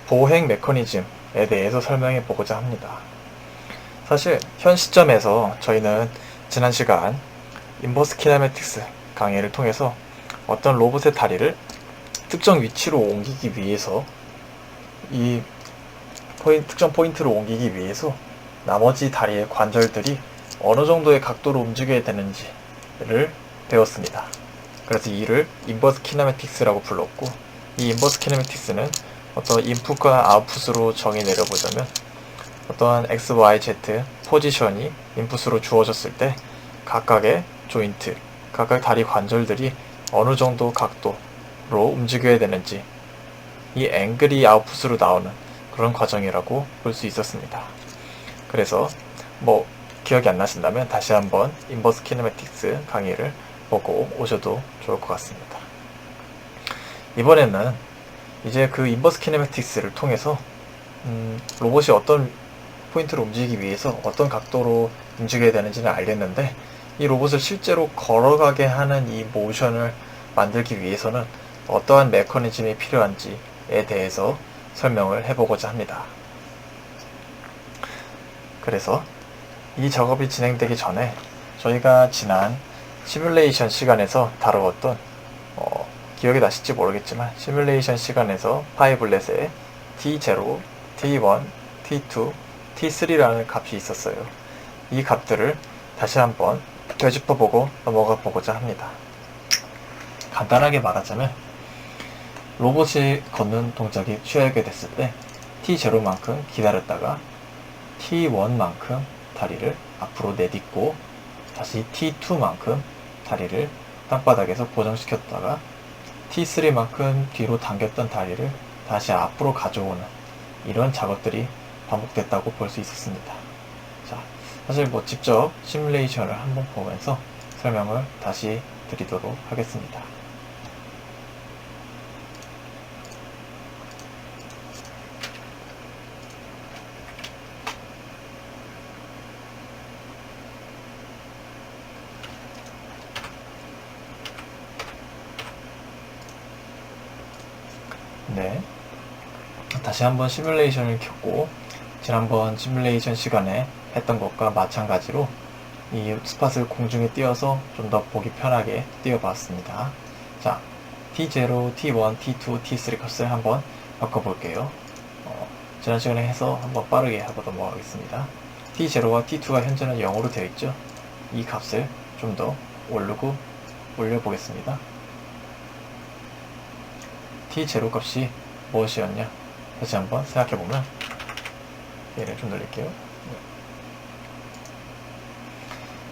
보행 메커니즘에 대해서 설명해 보고자 합니다. 사실 현 시점에서 저희는 지난 시간 인버스 키네매틱스 강의를 통해서 어떤 로봇의 다리를 특정 위치로 옮기기 위해서 특정 포인트로 옮기기 위해서 나머지 다리의 관절들이 어느 정도의 각도로 움직여야 되는지를 배웠습니다. 그래서 이를 인버스 키네매틱스라고 불렀고, 이 인버스 키네매틱스는 어떤 인풋과 아웃풋으로 정의 내려보자면 어떠한 x, y, z 포지션이 인풋으로 주어졌을 때 각각의 조인트, 각각 다리 관절들이 어느 정도 각도로 움직여야 되는지, 이 앵글이 아웃풋으로 나오는 그런 과정이라고 볼 수 있었습니다. 그래서 기억이 안 나신다면 다시 한번 인버스 키네매틱스 강의를 보고 오셔도 좋을 것 같습니다. 이번에는 이제 그 인버스 키네매틱스를 통해서 로봇이 어떤 포인트를 움직이기 위해서 어떤 각도로 움직여야 되는지는 알겠는데, 이 로봇을 실제로 걸어가게 하는 이 모션을 만들기 위해서는 어떠한 메커니즘이 필요한지에 대해서 설명을 해보고자 합니다. 그래서 이 작업이 진행되기 전에 저희가 지난 시뮬레이션 시간에서 다루었던 기억이 나실지 모르겠지만 시뮬레이션 시간에서 파이블렛에 T0, T1, T2, T3라는 값이 있었어요. 이 값들을 다시 한번 되짚어보고 넘어가 보고자 합니다. 간단하게 말하자면 로봇이 걷는 동작이 취하게 됐을 때 T0만큼 기다렸다가 T1만큼 다리를 앞으로 내딛고 다시 T2만큼 다리를 땅바닥에서 고정시켰다가 T3만큼 뒤로 당겼던 다리를 다시 앞으로 가져오는 이런 작업들이 반복됐다고 볼 수 있었습니다. 자, 사실 직접 시뮬레이션을 한번 보면서 설명을 다시 드리도록 하겠습니다. 네, 다시 한번 시뮬레이션을 켰고 지난번 시뮬레이션 시간에 했던 것과 마찬가지로 이 스팟을 공중에 띄워서 좀 더 보기 편하게 띄워봤습니다. 자, T0, T1, T2, T3 값을 한번 바꿔볼게요. 지난 시간에 해서 한번 빠르게 하고 넘어가겠습니다. T0와 T2가 현재는 0으로 되어 있죠. 이 값을 좀 더 올려보겠습니다. T0 값이 무엇이었냐? 다시 한번 생각해보면 얘를 좀 늘릴게요.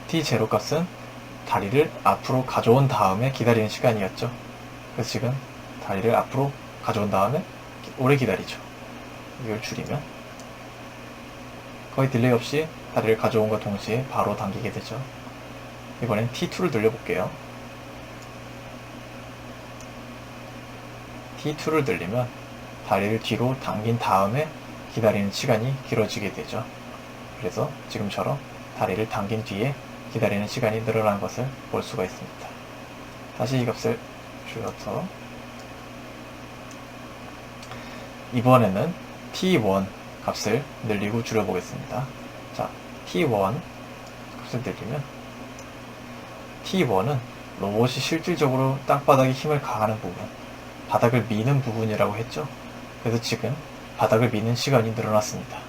T0 값은 다리를 앞으로 가져온 다음에 기다리는 시간이었죠. 그래서 지금 다리를 앞으로 가져온 다음에 오래 기다리죠. 이걸 줄이면 거의 딜레이 없이 다리를 가져온과 동시에 바로 당기게 되죠. 이번엔 T2를 늘려볼게요. T2를 늘리면 다리를 뒤로 당긴 다음에 기다리는 시간이 길어지게 되죠. 그래서 지금처럼 다리를 당긴 뒤에 기다리는 시간이 늘어난 것을 볼 수가 있습니다. 다시 이 값을 줄여서 이번에는 T1 값을 늘리고 줄여보겠습니다. 자, T1 값을 늘리면 T1은 로봇이 실질적으로 땅바닥에 힘을 가하는 부분, 바닥을 미는 부분이라고 했죠. 그래서 지금 바닥을 미는 시간이 늘어났습니다.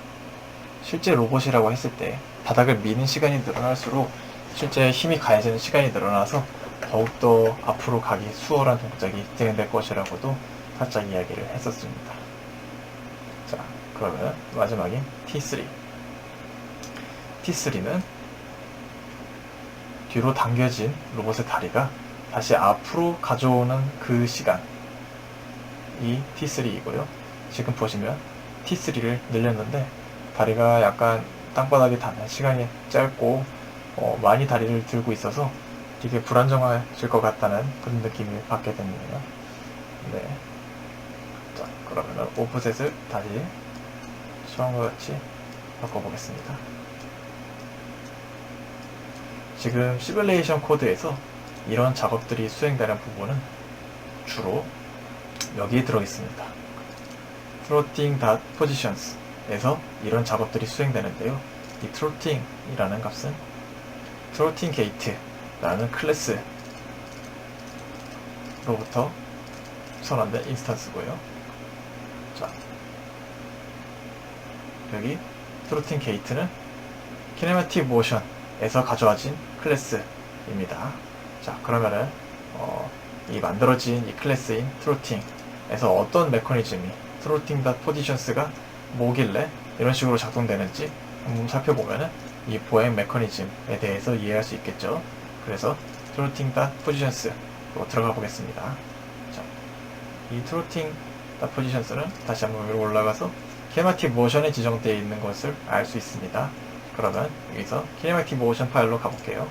실제 로봇이라고 했을 때 바닥을 미는 시간이 늘어날수록 실제 힘이 가해지는 시간이 늘어나서 더욱더 앞으로 가기 수월한 동작이 진행될 것이라고도 살짝 이야기를 했었습니다. 자, 그러면 마지막인 T3. T3는 뒤로 당겨진 로봇의 다리가 다시 앞으로 가져오는 그 시간, 이 T3이고요. 지금 보시면 T3를 늘렸는데 다리가 약간 땅바닥에 닿는 시간이 짧고 많이 다리를 들고 있어서 되게 불안정해질 것 같다는 그런 느낌을 받게 됩니다. 네. 자, 그러면 오프셋을 다시 처음과 같이 바꿔보겠습니다. 지금 시뮬레이션 코드에서 이런 작업들이 수행되는 부분은 주로 여기에 들어있습니다. throttling.positions에서 이런 작업들이 수행되는데요. 이 throttling 이라는 값은 throttling gate라는 클래스로부터 선언된 인스턴스고요. 자, 여기 throttling gate는 kinematic motion에서 가져와진 클래스입니다. 자, 그러면은 이 만들어진 이 클래스인 throttling 에서 어떤 메커니즘이 throttling.positions가 뭐길래 이런 식으로 작동되는지 한번 살펴보면은 이 보행 메커니즘에 대해서 이해할 수 있겠죠. 그래서 throttling.positions로 들어가 보겠습니다. 자, 이 throttling.positions는 다시 한번 위로 올라가서 kinematic motion에 지정되어 있는 것을 알 수 있습니다. 그러면 여기서 kinematic motion 파일로 가볼게요.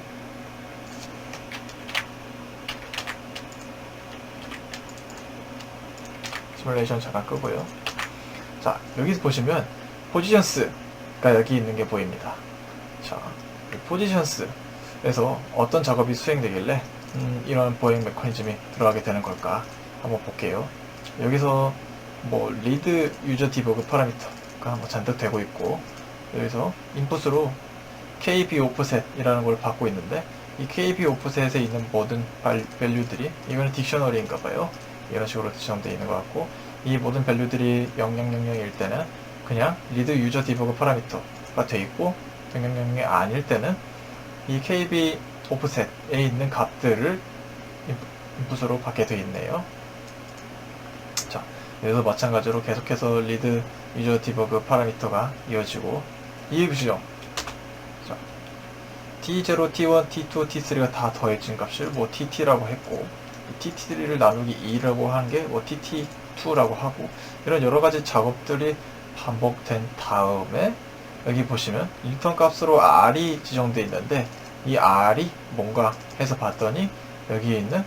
시뮬레이션 잠깐 끄고요. 자, 여기서 보시면 positions가 여기 있는 게 보입니다. 자, positions에서 어떤 작업이 수행되길래 이런 보행 메커니즘이 들어가게 되는 걸까 한번 볼게요. 여기서 뭐 리드 유저 디버그 파라미터가 뭐 잔뜩 되고 있고, 여기서 인풋으로 KB 오프셋이라는 걸 받고 있는데, 이 KB 오프셋에 있는 모든 밸류들이 이거는 딕셔너리인가봐요. 이런 식으로 지정되어 있는 것 같고, 이 모든 밸류들이 0000일 때는 그냥 리드 유저 디버그 파라미터가 돼 있고, 0000이 아닐 때는 이 KB 오프셋에 있는 값들을 인풋으로 받게 되어 있네요. 자, 여기서 마찬가지로 계속해서 리드 유저 디버그 파라미터가 이어지고, 이 지정, 자, T0, T1, T2, T3가 다 더해진 값을 뭐 TT라고 했고, TT3를 나누기 2라고 하는 게 뭐 TT2라고 하고, 이런 여러 가지 작업들이 반복된 다음에 여기 보시면 리턴 값으로 R이 지정되어 있는데, 이 R이 뭔가 해서 봤더니 여기에 있는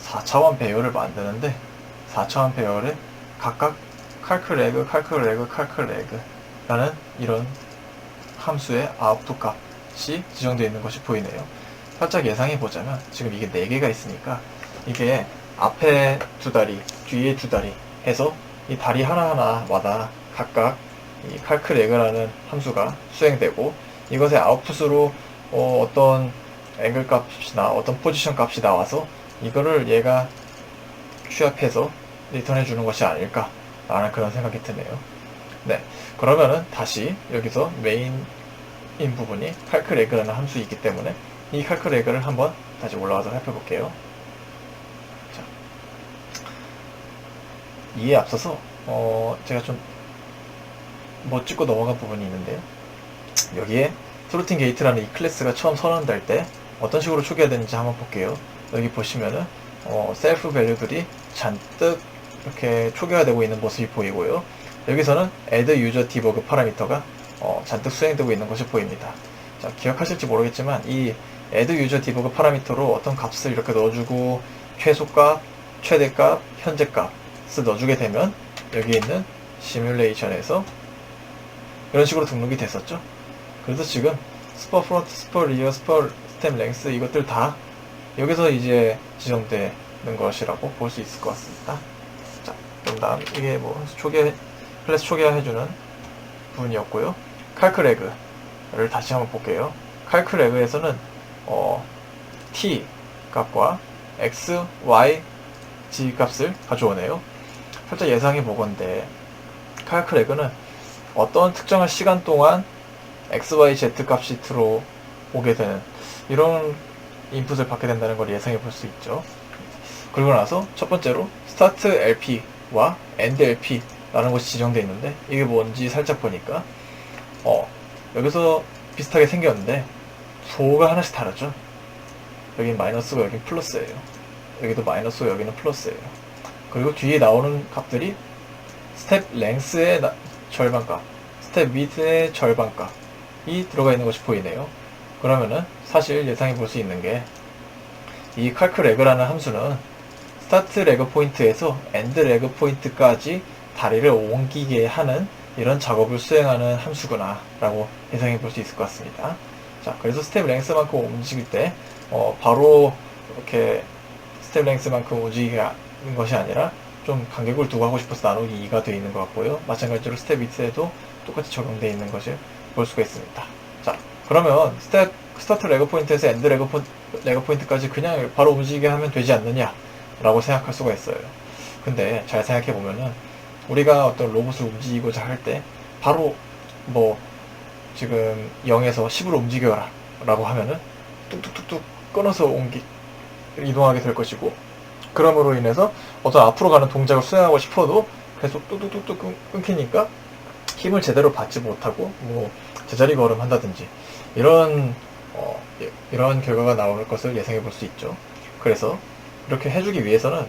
4차원 배열을 만드는데, 4차원 배열에 각각 calcreg, calcreg, calcreg 라는 이런 함수의 아웃풋 값이 지정되어 있는 것이 보이네요. 살짝 예상해 보자면 지금 이게 4개가 있으니까 이게 앞에 두 다리, 뒤에 두 다리 해서 이 다리 하나하나마다 각각 이 calcreg라는 함수가 수행되고, 이것의 아웃풋으로 어떤 앵글 값이나 어떤 포지션 값이 나와서 이거를 얘가 취합해서 리턴해 주는 것이 아닐까 라는 그런 생각이 드네요. 네, 그러면은 다시 여기서 메인인 부분이 calcreg라는 함수이기 때문에 이 calcreg를 한번 다시 올라가서 살펴볼게요. 자, 이에 앞서서 제가 좀 못 짚고 넘어간 부분이 있는데요. 여기에 throttling gate라는 이 클래스가 처음 선언될 때 어떤 식으로 초기화 되는지 한번 볼게요. 여기 보시면은 셀프 밸류들이 잔뜩 이렇게 초기화되고 있는 모습이 보이고요. 여기서는 add user debug 파라미터가 잔뜩 수행되고 있는 것이 보입니다. 자, 기억하실지 모르겠지만 이 add user debug 파라미터로 어떤 값을 이렇게 넣어주고 최소값, 최대값, 현재값을 넣어주게 되면 여기 있는 시뮬레이션에서 이런 식으로 등록이 됐었죠. 그래서 지금 스퍼 프론트, 스퍼 리어, 스퍼 스텝 랭스 이것들 다 여기서 이제 지정되는 것이라고 볼 수 있을 것 같습니다. 자, 그럼 다음 이게 뭐 클래스 초기화 해주는 부분이었고요. calcreg를 다시 한번 볼게요. calcreg에서는 t 값과 x, y, z 값을 가져오네요. 살짝 예상해 보건데 calcreg는 어떤 특정한 시간 동안 x, y, z 값이 들어오게 되는 이런 인풋을 받게 된다는 걸 예상해 볼 수 있죠. 그리고 나서 첫 번째로 start lp와 end lp 라는 것이 지정되어 있는데, 이게 뭔지 살짝 보니까 여기서 비슷하게 생겼는데 부호가 하나씩 다르죠. 여긴 마이너스고 여긴 플러스예요. 여기도 마이너스고 여기는 플러스예요. 그리고 뒤에 나오는 값들이 스텝 랭스의 절반값, 스텝 위드의 절반값이 들어가 있는 것이 보이네요. 그러면은 사실 예상해 볼 수 있는 게 이 calcreg라는 함수는 start leg 포인트에서 end leg 포인트까지 다리를 옮기게 하는 이런 작업을 수행하는 함수구나 라고 예상해 볼 수 있을 것 같습니다. 자, 그래서 스텝 랭스만큼 움직일 때 바로 이렇게 스텝 랭스만큼 움직이는 것이 아니라 좀 간격을 두고 하고 싶어서 나누기 2가 되어 있는 것 같고요. 마찬가지로 스텝 위트에도 똑같이 적용되어 있는 것을 볼 수가 있습니다. 자, 그러면 스타트 레그 포인트에서 엔드 레그 포인트까지 그냥 바로 움직이게 하면 되지 않느냐 라고 생각할 수가 있어요. 근데 잘 생각해 보면은 우리가 어떤 로봇을 움직이고자 할 때 바로 뭐 지금 0에서 10으로 움직여라 라고 하면은 뚝뚝뚝뚝 끊어서 이동하게 될 것이고, 그럼으로 인해서 어떤 앞으로 가는 동작을 수행하고 싶어도 계속 뚝뚝뚝뚝 끊기니까 힘을 제대로 받지 못하고 뭐 제자리 걸음 한다든지 이런 결과가 나올 것을 예상해 볼 수 있죠. 그래서 이렇게 해주기 위해서는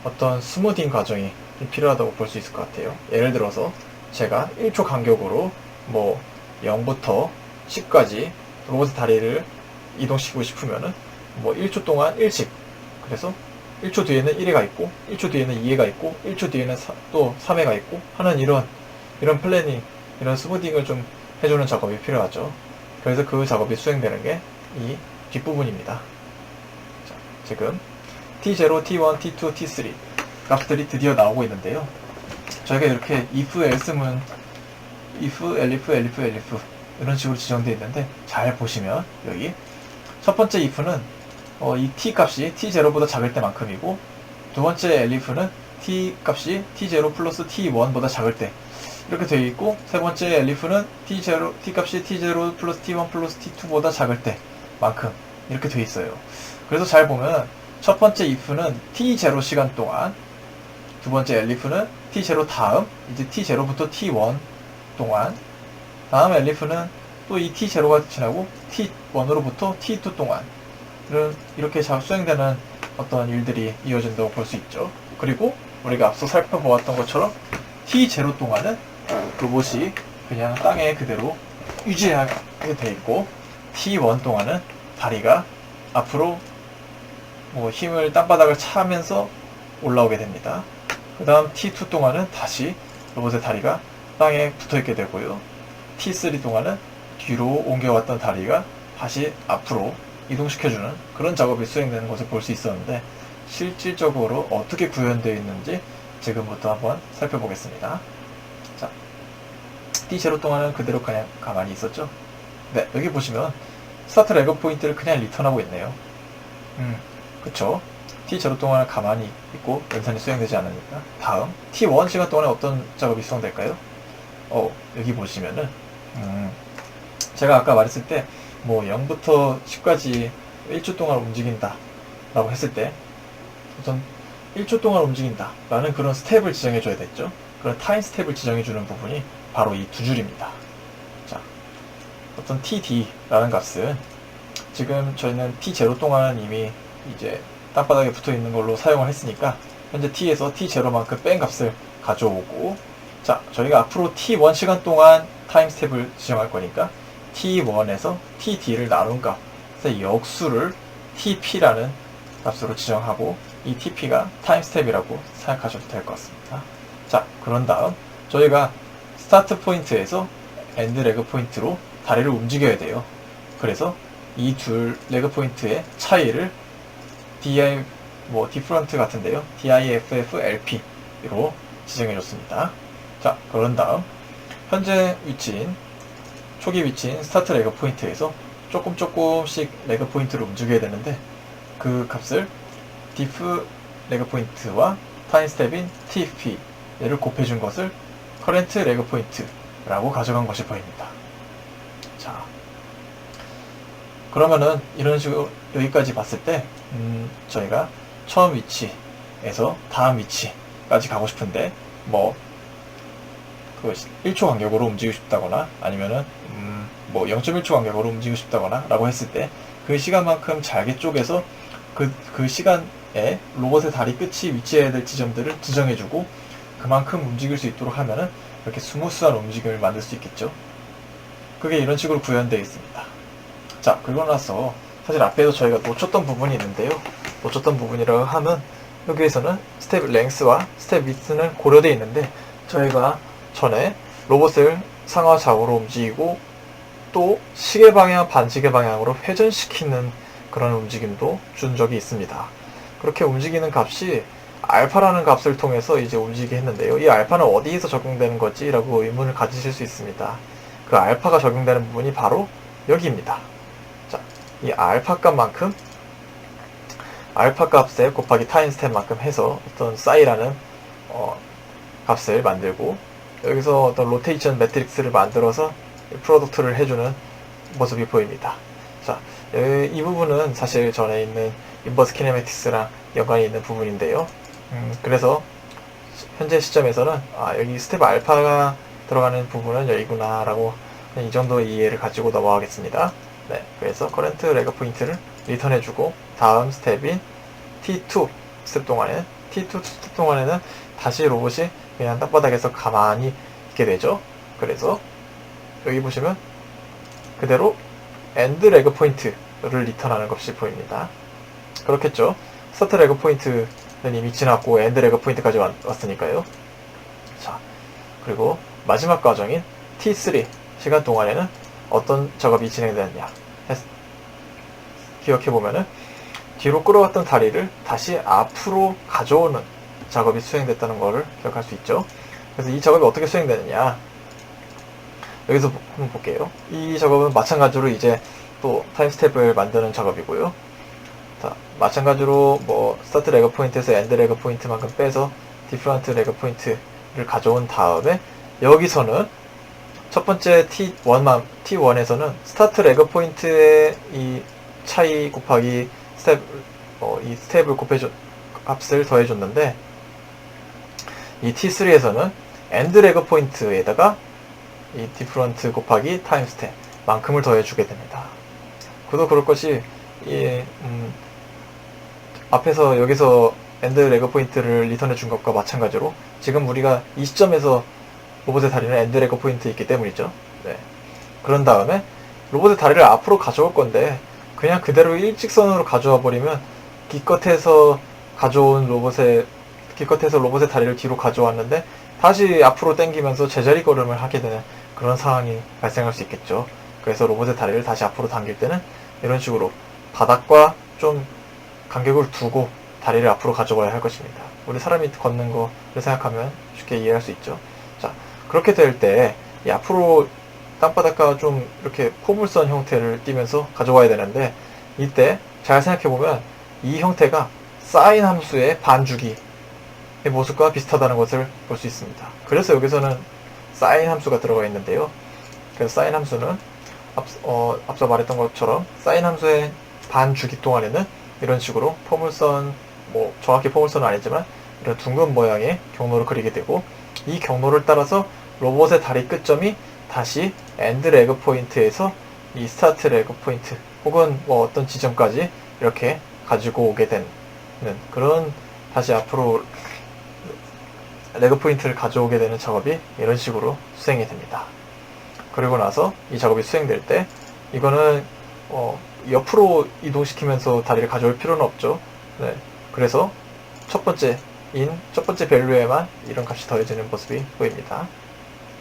어떤 스무딩 과정이 필요하다고 볼 수 있을 것 같아요. 예를 들어서 제가 1초 간격으로 뭐 0부터 10까지 로봇의 다리를 이동시키고 싶으면은 뭐 1초 동안 1씩, 그래서 1초 뒤에는 1회가 있고 1초 뒤에는 2회가 있고 1초 뒤에는 또 3회가 있고 하는 이런 플래닝, 이런 스무딩을 좀 해주는 작업이 필요하죠. 그래서 그 작업이 수행되는 게 이 뒷부분입니다. 자, 지금 T0, T1, T2, T3 값들이 드디어 나오고 있는데요. 저희가 이렇게 if, else문 if, elif, elif, elif 이런 식으로 지정되어 있는데, 잘 보시면 여기 첫 번째 if는 이 t 값이 t0보다 작을 때만큼이고, 두 번째 elif는 t 값이 t0 플러스 t1보다 작을 때 이렇게 되어 있고, 세 번째 elif는 t 값이 t0 플러스 t1 플러스 t2보다 작을 때만큼 이렇게 되어 있어요. 그래서 잘 보면 첫 번째 if는 t0 시간 동안, 두 번째 elif는 t0 다음 이제 t0부터 t1 동안, 다음 elif는 또 이 t0가 지나고 t1으로부터 t2 동안 이렇게 수행되는 어떤 일들이 이어진다고 볼 수 있죠. 그리고 우리가 앞서 살펴보았던 것처럼 t0 동안은 로봇이 그냥 땅에 그대로 유지하게 돼 있고, t1 동안은 다리가 앞으로 뭐 힘을 땅바닥을 차면서 올라오게 됩니다. 그 다음 t2 동안은 다시 로봇의 다리가 땅에 붙어있게 되고요. t3 동안은 뒤로 옮겨왔던 다리가 다시 앞으로 이동시켜주는 그런 작업이 수행되는 것을 볼 수 있었는데, 실질적으로 어떻게 구현되어 있는지 지금부터 한번 살펴보겠습니다. 자, t0 동안은 그대로 그냥 가만히 있었죠? 네, 여기 보시면 스타트 레그 포인트를 그냥 리턴하고 있네요. 그쵸? t0 동안 가만히 있고 연산이 수행되지 않으니까. 다음 t1 시간 동안에 어떤 작업이 수행될까요? 여기 보시면은 제가 아까 말했을 때 뭐 0부터 10까지 1초 동안 움직인다 라고 했을 때 어떤 1초 동안 움직인다 라는 그런 스텝을 지정해 줘야 됐죠. 그런 타임 스텝을 지정해 주는 부분이 바로 이 두 줄입니다. 자, 어떤 td라는 값은 지금 저희는 t0 동안 이미 이제 땅바닥에 붙어 있는 걸로 사용을 했으니까 현재 t에서 t0만큼 뺀 값을 가져오고, 자, 저희가 앞으로 t1 시간 동안 타임 스텝을 지정할 거니까 t1에서 td를 나눈 값, 그래서 역수를 tp라는 값으로 지정하고 이 tp가 타임 스텝이라고 생각하셔도 될 것 같습니다. 자, 그런 다음 저희가 스타트 포인트에서 엔드 레그 포인트로 다리를 움직여야 돼요. 그래서 이 둘 레그 포인트의 차이를 디프런트 같은데요. diff-lp로 지정해 줬습니다. 자, 그런 다음 현재 위치인 초기 위치인 스타트 레그 포인트에서 조금씩 레그 포인트를 움직여야 되는데, 그 값을 diff 레그 포인트와 타임 스텝인 tf 얘를 곱해준 것을 current 레그 포인트라고 가져간 것이 보입니다. 자, 그러면은 이런 식으로 여기까지 봤을 때 저희가 처음 위치에서 다음 위치까지 가고 싶은데 뭐 그 1초 간격으로 움직이고 싶다거나 아니면은 뭐 0.1초 간격으로 움직이고 싶다거나 라고 했을 때 그 시간만큼 잘게 쪼개서 그 시간에 로봇의 다리 끝이 위치해야 될 지점들을 지정해주고 그만큼 움직일 수 있도록 하면은 이렇게 스무스한 움직임을 만들 수 있겠죠. 그게 이런 식으로 구현되어 있습니다. 자, 그러고 나서 사실 앞에도 저희가 놓쳤던 부분이 있는데요. 놓쳤던 부분이라고 하면 여기에서는 스텝 랭스와 스텝 위스는 고려되어 있는데, 저희가 전에 로봇을 상하 좌우로 움직이고 또 시계 방향, 반시계 방향으로 회전시키는 그런 움직임도 준 적이 있습니다. 그렇게 움직이는 값이 알파라는 값을 통해서 이제 움직이게 했는데요. 이 알파는 어디에서 적용되는 거지? 라고 의문을 가지실 수 있습니다. 그 알파가 적용되는 부분이 바로 여기입니다. 자, 이 알파 값만큼 알파 값에 곱하기 타임 스텝만큼 해서 어떤 싸이라는 값을 만들고 여기서 어떤 로테이션 매트릭스를 만들어서 프로덕트를 해주는 모습이 보입니다. 자, 이 부분은 사실 전에 있는 인버스 키네매틱스랑 연관이 있는 부분인데요. 그래서 현재 시점에서는 여기 스텝 알파가 들어가는 부분은 여기구나 라고 이 정도의 이해를 가지고 넘어가겠습니다. 네, 그래서 커런트 레그 포인트를 리턴해주고 다음 스텝인 T2 스텝 동안에는 다시 로봇이 그냥 땅바닥에서 가만히 있게 되죠. 그래서 여기 보시면 그대로 엔드 레그 포인트를 리턴하는 것이 보입니다. 그렇겠죠. 스타트 레그 포인트는 이미 지났고 엔드 레그 포인트까지 왔으니까요. 자, 그리고 마지막 과정인 T3 시간 동안에는 어떤 작업이 진행되느냐 기억해보면은 뒤로 끌어왔던 다리를 다시 앞으로 가져오는 작업이 수행됐다는 것을 기억할 수 있죠. 그래서 이 작업이 어떻게 수행되느냐 여기서 한번 볼게요. 이 작업은 마찬가지로 이제 또 타임 스텝을 만드는 작업이고요. 자, 마찬가지로 뭐 스타트 레그 포인트에서 엔드 레그 포인트만큼 빼서 디프런트 레그 포인트를 가져온 다음에 여기서는 첫 번째 T1에서는 스타트 레그 포인트의 이 차이 곱하기 이 스텝을 값을 더해줬는데 이 T3에서는 엔드 레그 포인트에다가 이 디프런트 곱하기 타임 스텝 만큼을 더해주게 됩니다. 그도 그럴 것이 앞에서 여기서 엔드 레그 포인트를 리턴해 준 것과 마찬가지로 지금 우리가 이 시점에서 로봇의 다리는 엔드 레그 포인트에 있기 때문이죠. 네. 그런 다음에 로봇의 다리를 앞으로 가져올 건데 그냥 그대로 일직선으로 가져와 버리면 기껏해서 로봇의 다리를 뒤로 가져왔는데 다시 앞으로 당기면서 제자리 걸음을 하게 되는 그런 상황이 발생할 수 있겠죠. 그래서 로봇의 다리를 다시 앞으로 당길 때는 이런 식으로 바닥과 좀 간격을 두고 다리를 앞으로 가져와야 할 것입니다. 우리 사람이 걷는 거를 생각하면 쉽게 이해할 수 있죠. 자, 그렇게 될 때 이 앞으로 땅바닥과 좀 이렇게 포물선 형태를 띠면서 가져와야 되는데 이때 잘 생각해보면 이 형태가 사인 함수의 반주기의 모습과 비슷하다는 것을 볼 수 있습니다. 그래서 여기서는 사인 함수가 들어가 있는데요. 그래서 사인 함수는 앞서 말했던 것처럼 사인 함수의 반주기 동안에는 이런 식으로 포물선, 뭐 정확히 포물선은 아니지만 이런 둥근 모양의 경로를 그리게 되고 이 경로를 따라서 로봇의 다리 끝점이 다시 엔드 레그 포인트에서 이 스타트 레그 포인트 혹은 뭐 어떤 지점까지 이렇게 가지고 오게 되는 그런 다시 앞으로 레그 포인트를 가져오게 되는 작업이 이런 식으로 수행이 됩니다. 그리고 나서 이 작업이 수행될 때 이거는 옆으로 이동시키면서 다리를 가져올 필요는 없죠. 네. 그래서 첫 번째 밸류에만 이런 값이 더해지는 모습이 보입니다.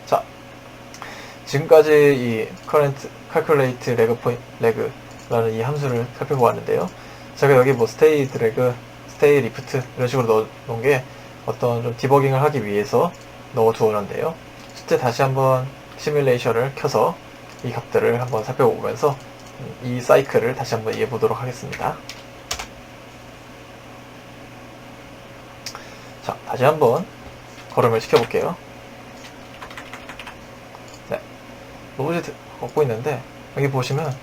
자, 지금까지 이 current calculate leg라는 이 함수를 살펴보았는데요. 제가 여기 뭐 stay drag, stay lift 이런 식으로 넣은 게 어떤 좀 디버깅을 하기 위해서 넣어 두었는데요. 실제 다시 한번 시뮬레이션을 켜서 이 값들을 한번 살펴보면서 이 사이클을 다시 한번 이해해 보도록 하겠습니다. 자, 다시 한번 걸음을 시켜볼게요. 네, 로봇이 걷고 있는데 여기 보시면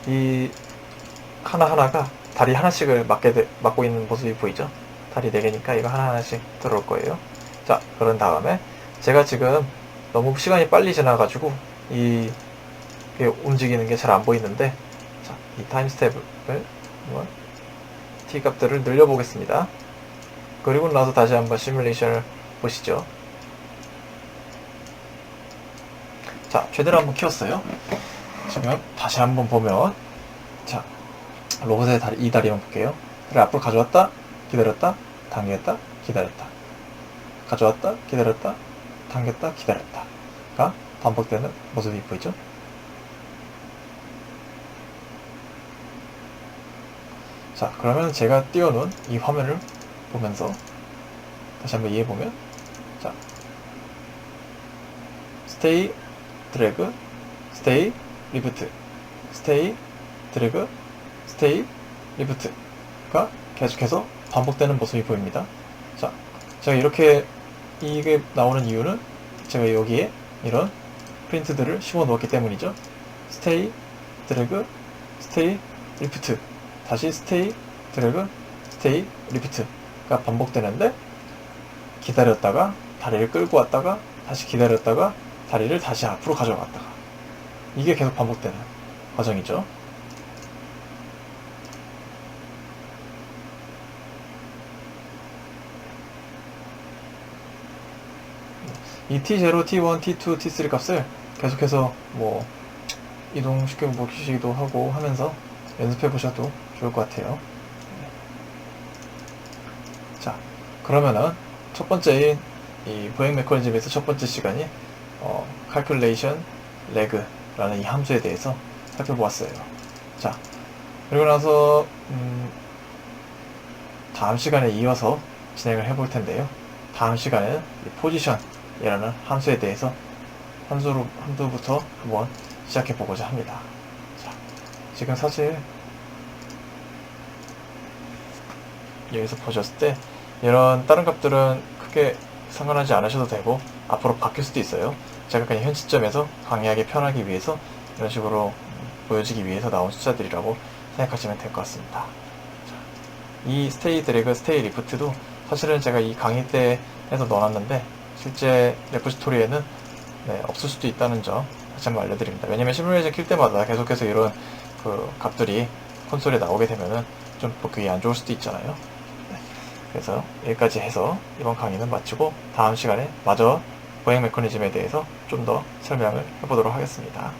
이 하나하나가 다리 하나씩을 맡고 있는 모습이 보이죠? 다리 4개니까 이거 하나하나씩 들어올 거예요. 자, 그런 다음에 제가 지금 너무 시간이 빨리 지나가지고 이게 움직이는 게 잘 안 보이는데 자, 이 타임 스텝을 t 값들을 늘려보겠습니다. 그리고 나서 다시 한번 시뮬레이션을 보시죠. 자, 최대로 한번 키웠어요. 지금 다시 한번 보면 자, 로봇의 다리, 이 다리만 볼게요. 다리 앞으로 가져왔다, 기다렸다, 당겼다, 기다렸다, 가져왔다, 기다렸다, 당겼다, 기다렸다가 반복되는 모습이 보이죠? 자, 그러면 제가 띄워놓은 이 화면을 보면서 다시 한번 이해해보면, 자, stay, 드래그, stay, 리프트, stay, 드래그, stay, 리프트가 계속해서 반복되는 모습이 보입니다. 자, 제가 이렇게 이게 나오는 이유는 제가 여기에 이런 프린트들을 심어 놓았기 때문이죠. stay, 드래그, stay, 리프트, 다시 stay, 드래그, stay, 리프트가 반복되는데, 기다렸다가 다리를 끌고 왔다가 다시 기다렸다가 다리를 다시 앞으로 가져갔다가, 이게 계속 반복되는 과정이죠. 이 T0, T1, T2, T3 값을 계속해서 뭐 이동시켜 보시기도 하고 하면서 연습해 보셔도 좋을 것 같아요. 자, 그러면은 첫 번째인 이 보행 메커니즘에서 첫 번째 시간이 calculation leg라는 이 함수에 대해서 살펴보았어요. 자, 그리고 나서 다음 시간에 이어서 진행을 해볼 텐데요. 다음 시간에는 이 position이라는 함수에 대해서 함수부터 한번 시작해 보고자 합니다. 자, 지금 사실 여기서 보셨을 때 이런 다른 값들은 크게 상관하지 않으셔도 되고 앞으로 바뀔 수도 있어요. 제가 그냥 현 시점에서 강의하기 편하기 위해서 이런 식으로 보여지기 위해서 나온 숫자들이라고 생각하시면 될 것 같습니다. 자, 이 stay drag, stay lift도 사실은 제가 이 강의 때 해서 넣어놨는데 실제 레포지토리에는 없을 수도 있다는 점 다시 한번 알려드립니다. 왜냐면 시뮬레이션 킬 때마다 계속해서 이런 그 값들이 콘솔에 나오게 되면은 좀 보기 안 좋을 수도 있잖아요. 그래서 여기까지 해서 이번 강의는 마치고 다음 시간에 마저 보행 메커니즘에 대해서 좀 더 설명을 해보도록 하겠습니다.